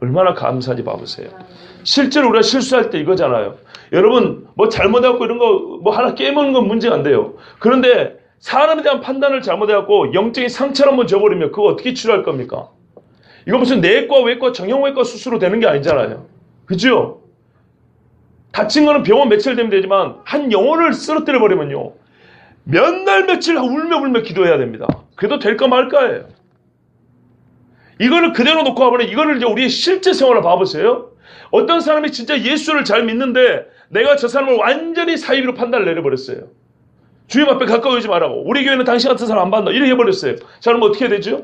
얼마나 감사한지 봐보세요. 실제로 우리가 실수할 때 이거잖아요. 여러분 뭐 잘못해갖고 이런 거 뭐 하나 깨먹는 건 문제가 안 돼요. 그런데 사람에 대한 판단을 잘못해갖고 영적인 상처를 한번 줘버리면 그거 어떻게 치료할 겁니까? 이거 무슨 내과 외과 정형외과 수술로 되는 게 아니잖아요. 그죠? 다친 거는 병원 며칠 되면 되지만 한 영혼을 쓰러뜨려 버리면요 몇 날 며칠 울며 기도해야 됩니다. 그래도 될까 말까예요. 이거를 그대로 놓고 와버리면 이거를 이제 우리의 실제 생활을 봐보세요. 어떤 사람이 진짜 예수를 잘 믿는데 내가 저 사람을 완전히 사이비로 판단을 내려버렸어요. 주님 앞에 가까이 오지 말라고. 우리 교회는 당신 같은 사람 안 받는다. 이렇게 해버렸어요. 자, 그럼 어떻게 해야 되죠?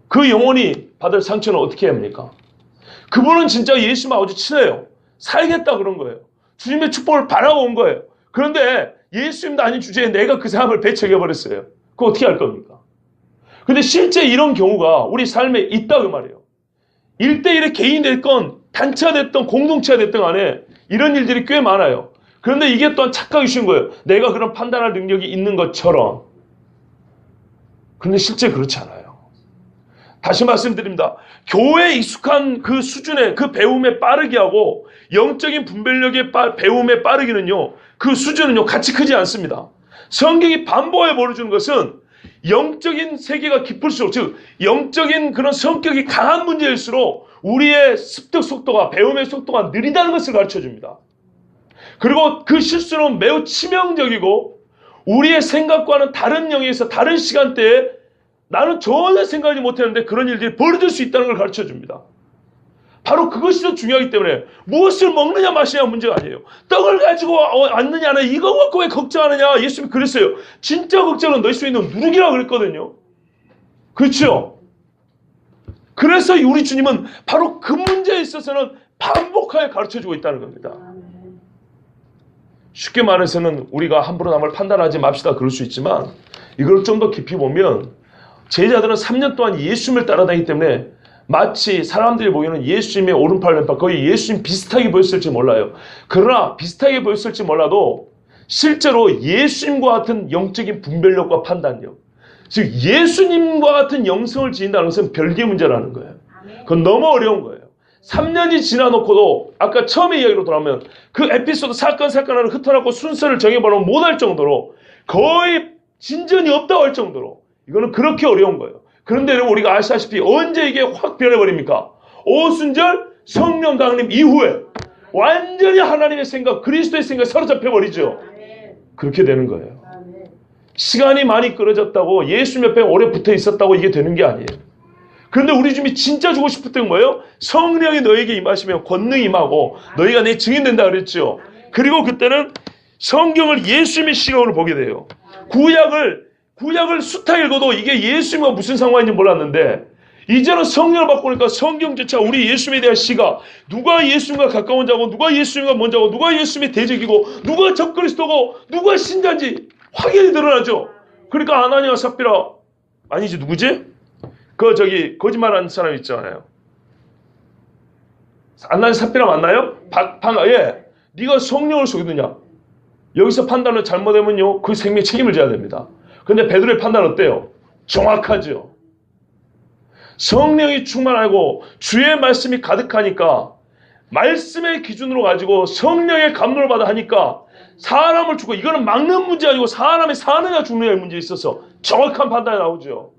그 영혼이 받을 상처는 어떻게 해야 합니까? 그분은 진짜 예수님하고 아주 친해요. 살겠다 그런 거예요. 주님의 축복을 바라고 온 거예요. 그런데 예수님도 아닌 주제에 내가 그 사람을 배척해버렸어요. 그거 어떻게 할 겁니까? 근데 실제 이런 경우가 우리 삶에 있다 그 말이에요. 1대1의 개인이 됐건 단체가 됐던 공동체가 됐던 간에 이런 일들이 꽤 많아요. 그런데 이게 또한 착각이 쉬운 거예요. 내가 그런 판단할 능력이 있는 것처럼. 그런데 실제 그렇지 않아요. 다시 말씀드립니다. 교회에 익숙한 그 수준의 그 배움에 빠르게 하고 영적인 분별력의 배움에 빠르기는요. 그 수준은요. 같이 크지 않습니다. 성경이 반복해 보여주는 것은 영적인 세계가 깊을수록 즉 영적인 그런 성격이 강한 문제일수록 우리의 습득 속도가 배움의 속도가 느리다는 것을 가르쳐줍니다. 그리고 그 실수는 매우 치명적이고 우리의 생각과는 다른 영역에서 다른 시간대에 나는 전혀 생각하지 못했는데 그런 일들이 벌어질 수 있다는 걸 가르쳐줍니다. 바로 그것이 더 중요하기 때문에 무엇을 먹느냐 마시냐 문제가 아니에요. 떡을 가지고 왔느냐 안 하느냐 이거 갖고 왜 걱정하느냐. 예수님이 그랬어요. 진짜 걱정은 너희 속에 있는 누룩이라고 그랬거든요. 그렇죠? 그래서 우리 주님은 바로 그 문제에 있어서는 반복하여 가르쳐주고 있다는 겁니다. 쉽게 말해서는 우리가 함부로 남을 판단하지 맙시다 그럴 수 있지만 이걸 좀 더 깊이 보면 제자들은 3년 동안 예수님을 따라다니기 때문에 마치 사람들이 보기에는 예수님의 오른팔 왼팔 거의 예수님 비슷하게 보였을지 몰라요. 그러나 비슷하게 보였을지 몰라도 실제로 예수님과 같은 영적인 분별력과 판단력 즉 예수님과 같은 영성을 지닌다는 것은 별개의 문제라는 거예요. 그건 너무 어려운 거예요. 3년이 지나놓고도 아까 처음에 이야기로 돌아오면 그 에피소드 사건 하나를 흩어놓고 순서를 정해보면 못할 정도로 거의 진전이 없다고 할 정도로 이거는 그렇게 어려운 거예요. 그런데 우리가 아시다시피 언제 이게 확 변해버립니까? 오순절 성령 강림 이후에 완전히 하나님의 생각, 그리스도의 생각에 사로잡혀버리죠. 그렇게 되는 거예요. 시간이 많이 끌어졌다고 예수 옆에 오래 붙어 있었다고 이게 되는 게 아니에요. 그런데 우리 주님이 진짜 주고 싶었던 뭐예요? 성령이 너에게 임하시면 권능이 임하고 너희가 내 증인 된다 그랬죠. 그리고 그때는 성경을 예수님의 시각으로 보게 돼요. 구약을 숱하 읽어도 이게 예수님과 무슨 상관인지 몰랐는데 이제는 성령을 받고 오니까 성경조차 우리 예수님에 대한 시각, 누가 예수님과 가까운 자고 누가 예수님과 먼 자고 누가 예수님의 대적이고 누가 적그리스도고 누가 신자인지 확연히 드러나죠. 그러니까 아나니아 삽비라 아니지 누구지? 거짓말하는 사람 있잖아요. 아나니아 삽비라 맞나요? 예. 네가 성령을 속이느냐? 여기서 판단을 잘못하면요 그 생명에 책임을 져야 됩니다. 근데 베드로의 판단 어때요? 정확하죠. 성령이 충만하고 주의 말씀이 가득하니까 말씀의 기준으로 가지고 성령의 감동을 받아 하니까 사람을 죽고 이거는 막는 문제 아니고 사람이 사느냐 죽느냐의 문제에 있어서 정확한 판단이 나오죠.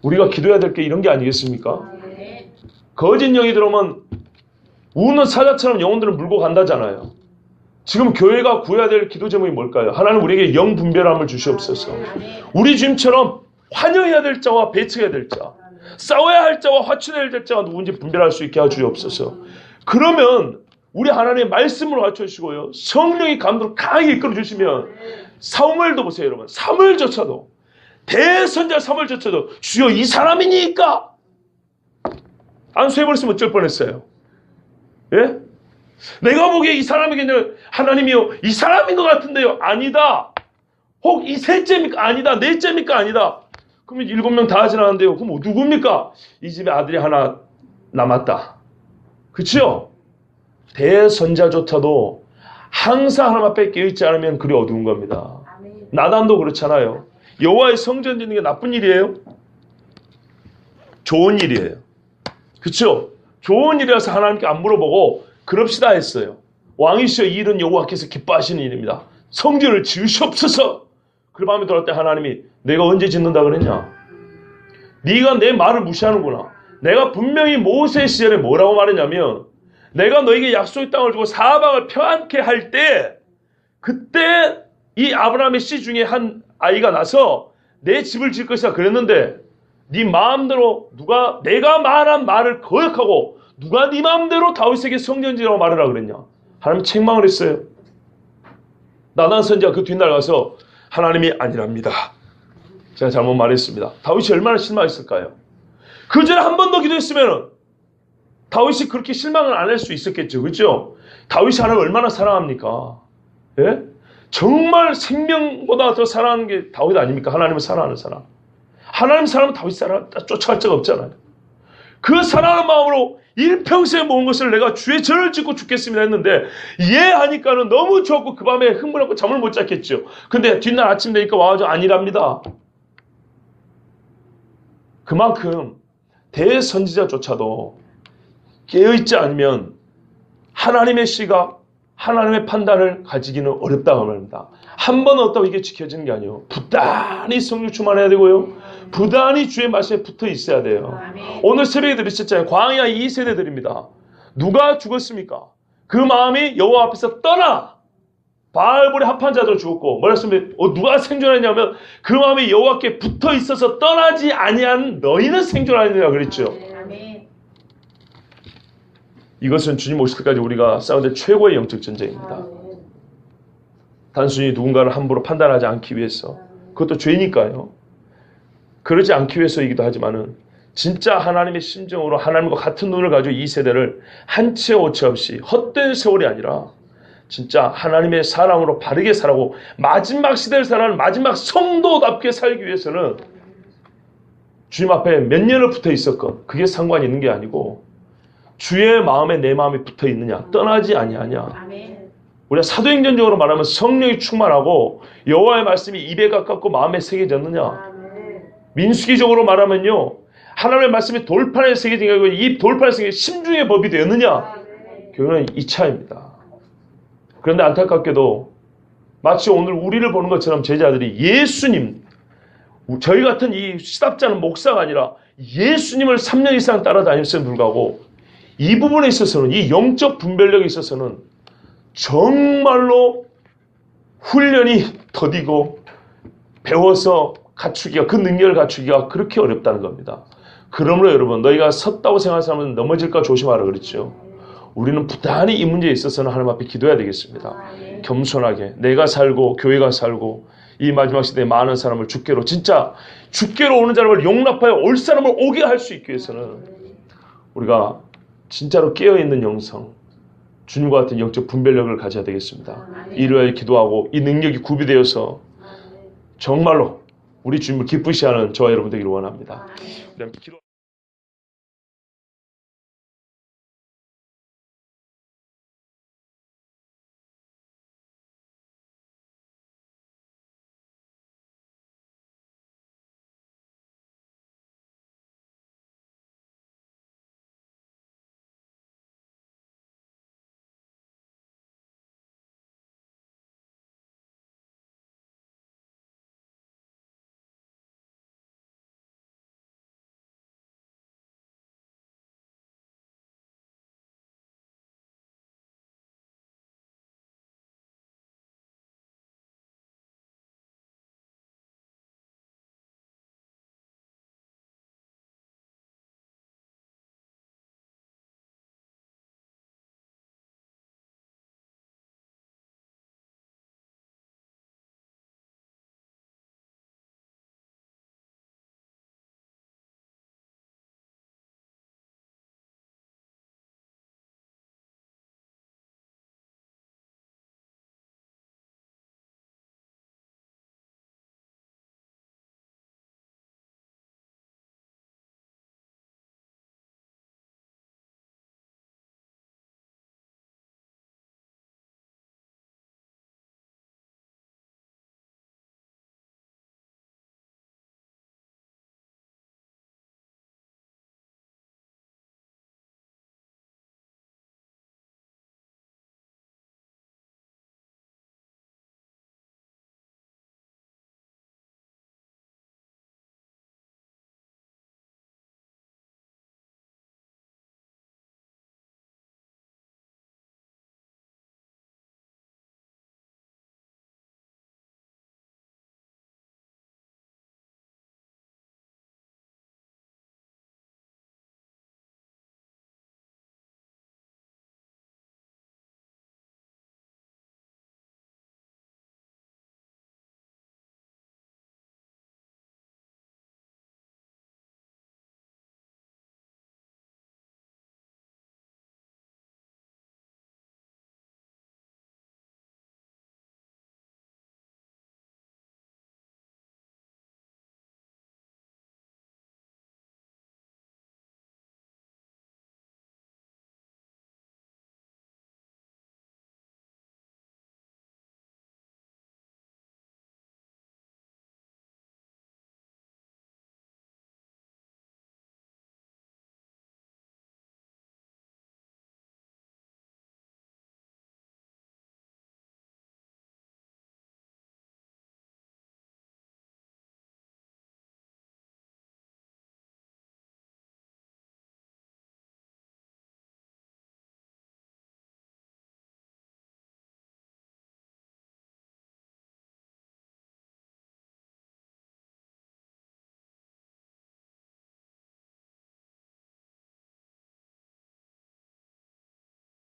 우리가 기도해야 될 게 이런 게 아니겠습니까? 거짓 영이 들어오면 우는 사자처럼 영혼들을 물고 간다잖아요. 지금 교회가 구해야 될 기도 제목이 뭘까요? 하나님 우리에게 영 분별함을 주시옵소서. 우리 주님처럼 환영해야 될 자와 배척해야 될 자, 싸워야 할 자와 화친해야 될 자가 누군지 분별할 수 있게 해주옵소서. 그러면 우리 하나님의 말씀으로 갖춰주시고요. 성령의 감동을 강하게 이끌어주시면 사무엘도 보세요 여러분. 사무엘조차도 대선자 사무엘조차도 주여 이 사람이니까 안수해버렸으면 어쩔 뻔했어요. 예? 내가 보기에 이 사람에게는 하나님이요 이 사람인 것 같은데요 아니다. 혹 이 셋째입니까? 아니다. 넷째입니까? 아니다. 그러면 7명 다 지나갔는데요. 그럼 누굽니까? 이 집에 아들이 하나 남았다. 그치요? 대선자조차도 항상 하나님 앞에 깨어있지 않으면 그리 어두운 겁니다. 나단도 그렇잖아요. 여호와의 성전 짓는 게 나쁜 일이에요? 좋은 일이에요. 그쵸? 좋은 일이라서 하나님께 안 물어보고 그럽시다 했어요. 왕이시여 이 일은 여호와께서 기뻐하시는 일입니다. 성전을 지으시옵소서. 그 밤에 돌아올 때 하나님이 내가 언제 짓는다 그랬냐? 네가 내 말을 무시하는구나. 내가 분명히 모세 시절에 뭐라고 말했냐면 내가 너에게 약속의 땅을 주고 사방을 평안케 할 때 그때 이 아브라함의 씨 중에 한 아이가 나서 내 집을 지을 것이다 그랬는데 네 마음대로 누가 내가 말한 말을 거역하고 누가 네 마음대로 다윗에게 성전 지으라고 말하라 그랬냐? 하나님이 책망을 했어요. 나단 선지가 그 뒷날 가서 하나님이 아니랍니다. 제가 잘못 말했습니다. 다윗이 얼마나 실망했을까요? 그 전에 한 번 더 기도했으면 다윗이 그렇게 실망을 안 할 수 있었겠죠. 그렇죠? 다윗이 하나님을 얼마나 사랑합니까? 예? 정말 생명보다 더 사랑하는 게 다윗 아닙니까? 하나님을 사랑하는 사람. 하나님 사람은 다윗 사람 쫓아갈 자가 없잖아요. 그 사랑하는 마음으로 일평생 모은 것을 내가 주의 전을 짓고 죽겠습니다 했는데 예 하니까는 너무 좋았고 그 밤에 흥분하고 잠을 못 잤겠죠. 근데 뒷날 아침 되니까 와가지고 아니랍니다. 그만큼 대선지자조차도 깨어있지 않으면 하나님의 시각, 하나님의 판단을 가지기는 어렵다고 말합니다. 한 번 얻다고 이게 지켜지는 게 아니에요. 부단히 성령 충만해야 되고요. 부단히 주의 말씀에 붙어 있어야 돼요. 오늘 새벽에 들으셨잖아요. 광야 2세대들입니다. 누가 죽었습니까? 그 마음이 여호와 앞에서 떠나 바알볼에 합한 자들 죽었고 뭐라 했으면 누가 생존했냐면 그 마음이 여호와께 붙어 있어서 떠나지 아니한 너희는 생존하느니라 그랬죠. 이것은 주님 오실 때까지 우리가 싸우는 최고의 영적 전쟁입니다. 단순히 누군가를 함부로 판단하지 않기 위해서 그것도 죄니까요. 그러지 않기 위해서이기도 하지만은 진짜 하나님의 심정으로 하나님과 같은 눈을 가지고 이 세대를 한치의 오차 없이 헛된 세월이 아니라 진짜 하나님의 사랑으로 바르게 살아고 마지막 시대를 살아가는 마지막 성도답게 살기 위해서는 주님 앞에 몇 년을 붙어 있었건 그게 상관이 있는 게 아니고 주의 마음에 내 마음이 붙어 있느냐 떠나지 아니하냐. 우리가 사도행전적으로 말하면 성령이 충만하고 여호와의 말씀이 입에 가깝고 마음에 새겨졌느냐. 민수기적으로 말하면요 하나님의 말씀이 돌판에 새겨진 게 아니고 이 돌판에 새겨진 심중의 법이 되었느냐. 교회는 2차입니다. 그런데 안타깝게도 마치 오늘 우리를 보는 것처럼 제자들이 예수님 저희 같은 이 시답자는 목사가 아니라 예수님을 3년 이상 따라다녔음에도 불구하고 이 부분에 있어서는, 이 영적 분별력에 있어서는 정말로 훈련이 더디고 배워서 갖추기가, 그 능력을 갖추기가 그렇게 어렵다는 겁니다. 그러므로 여러분, 너희가 섰다고 생각하는 사람은 넘어질까 조심하라 그랬죠. 우리는 부단히 이 문제에 있어서는 하나님 앞에 기도해야 되겠습니다. 겸손하게 내가 살고 교회가 살고 이 마지막 시대에 많은 사람을 주께로, 진짜 주께로 오는 사람을 용납하여 올 사람을 오게 할 수 있기 위해서는 우리가 진짜로 깨어있는 영성, 주님과 같은 영적 분별력을 가져야 되겠습니다. 이를 위하여 기도하고 이 능력이 구비되어서 정말로 우리 주님을 기쁘시하는 저와 여러분 되기를 원합니다.